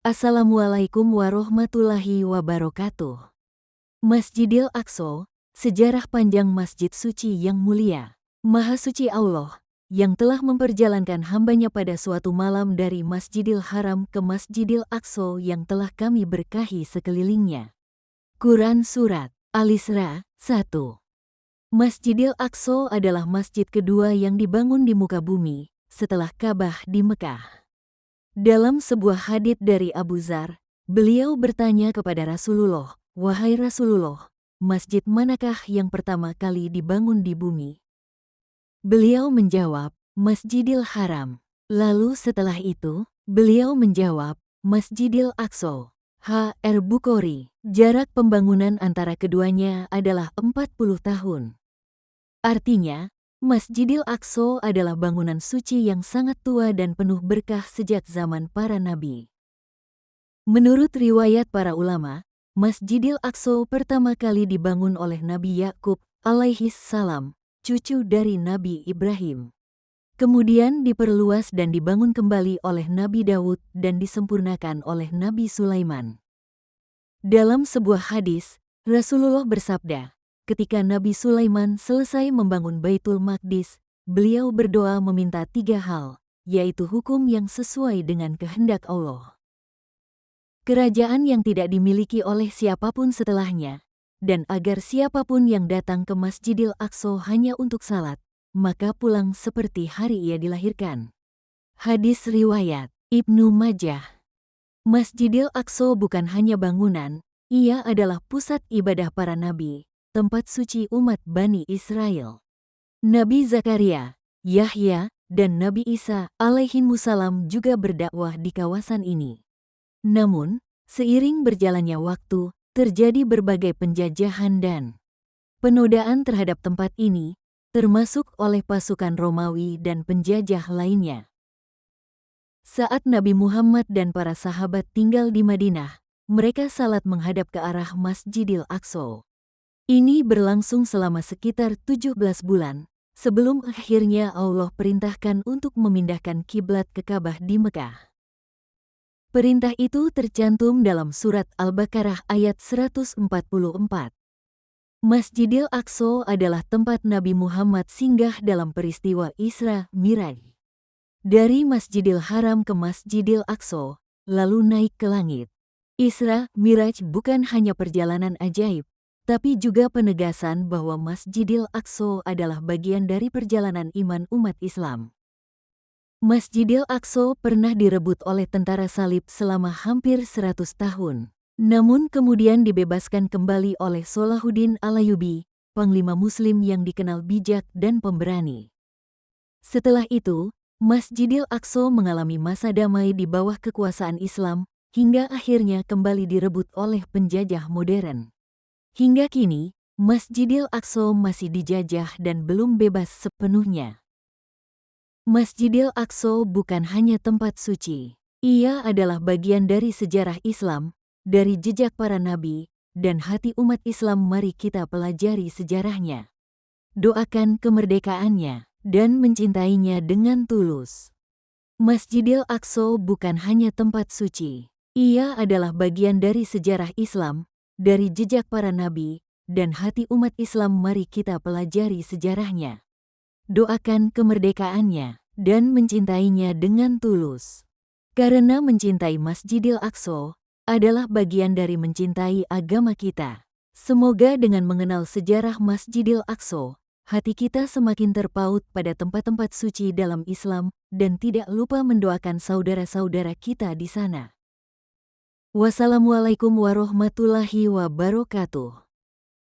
Assalamualaikum warahmatullahi wabarakatuh. Masjidil Aqsa, sejarah panjang Masjid Suci yang mulia. Maha Suci Allah, yang telah memperjalankan hambanya pada suatu malam dari Masjidil Haram ke Masjidil Aqsa yang telah kami berkahi sekelilingnya. Quran Surat Al-Isra 1. Masjidil Aqsa adalah masjid kedua yang dibangun di muka bumi, setelah Ka'bah di Mekah. Dalam sebuah hadits dari Abu Dzar, beliau bertanya kepada Rasulullah, "Wahai Rasulullah, masjid manakah yang pertama kali dibangun di bumi?" Beliau menjawab, "Masjidil Haram." Lalu setelah itu, beliau menjawab, "Masjidil Aqsa." H.R. Bukhari, jarak pembangunan antara keduanya adalah 40 tahun. Artinya, Masjidil Aqsa adalah bangunan suci yang sangat tua dan penuh berkah sejak zaman para nabi. Menurut riwayat para ulama, Masjidil Aqsa pertama kali dibangun oleh Nabi Yakub alaihis salam, cucu dari Nabi Ibrahim. Kemudian diperluas dan dibangun kembali oleh Nabi Daud dan disempurnakan oleh Nabi Sulaiman. Dalam sebuah hadis, Rasulullah bersabda, ketika Nabi Sulaiman selesai membangun Baitul Maqdis, beliau berdoa meminta 3 hal, yaitu hukum yang sesuai dengan kehendak Allah, kerajaan yang tidak dimiliki oleh siapapun setelahnya, dan agar siapapun yang datang ke Masjidil Aqsa hanya untuk salat, maka pulang seperti hari ia dilahirkan. Hadis riwayat Ibnu Majah. Masjidil Aqsa bukan hanya bangunan, ia adalah pusat ibadah para nabi, tempat suci umat Bani Israel. Nabi Zakaria, Yahya, dan Nabi Isa alaihimussalam juga berdakwah di kawasan ini. Namun, seiring berjalannya waktu, terjadi berbagai penjajahan dan penodaan terhadap tempat ini, termasuk oleh pasukan Romawi dan penjajah lainnya. Saat Nabi Muhammad dan para sahabat tinggal di Madinah, mereka salat menghadap ke arah Masjidil Aqsa. Ini berlangsung selama sekitar 17 bulan, sebelum akhirnya Allah perintahkan untuk memindahkan kiblat ke Ka'bah di Mekah. Perintah itu tercantum dalam surat Al-Baqarah ayat 144. Masjidil Aqsa adalah tempat Nabi Muhammad singgah dalam peristiwa Isra Miraj. Dari Masjidil Haram ke Masjidil Aqsa, lalu naik ke langit. Isra Miraj bukan hanya perjalanan ajaib, tapi juga penegasan bahwa Masjidil Aqsa adalah bagian dari perjalanan iman umat Islam. Masjidil Aqsa pernah direbut oleh tentara salib selama hampir 100 tahun, namun kemudian dibebaskan kembali oleh Salahuddin Alayubi, panglima muslim yang dikenal bijak dan pemberani. Setelah itu, Masjidil Aqsa mengalami masa damai di bawah kekuasaan Islam, hingga akhirnya kembali direbut oleh penjajah modern. Hingga kini, Masjidil Aqsa masih dijajah dan belum bebas sepenuhnya. Masjidil Aqsa bukan hanya tempat suci. Ia adalah bagian dari sejarah Islam, dari jejak para nabi, dan hati umat Islam. Mari kita pelajari sejarahnya, doakan kemerdekaannya, dan mencintainya dengan tulus. Masjidil Aqsa bukan hanya tempat suci. Ia adalah bagian dari sejarah Islam, dari jejak para nabi, dan hati umat Islam. Mari kita pelajari sejarahnya, doakan kemerdekaannya, dan mencintainya dengan tulus. Karena mencintai Masjidil Aqsa adalah bagian dari mencintai agama kita. Semoga dengan mengenal sejarah Masjidil Aqsa, hati kita semakin terpaut pada tempat-tempat suci dalam Islam, dan tidak lupa mendoakan saudara-saudara kita di sana. Wassalamualaikum warahmatullahi wabarakatuh.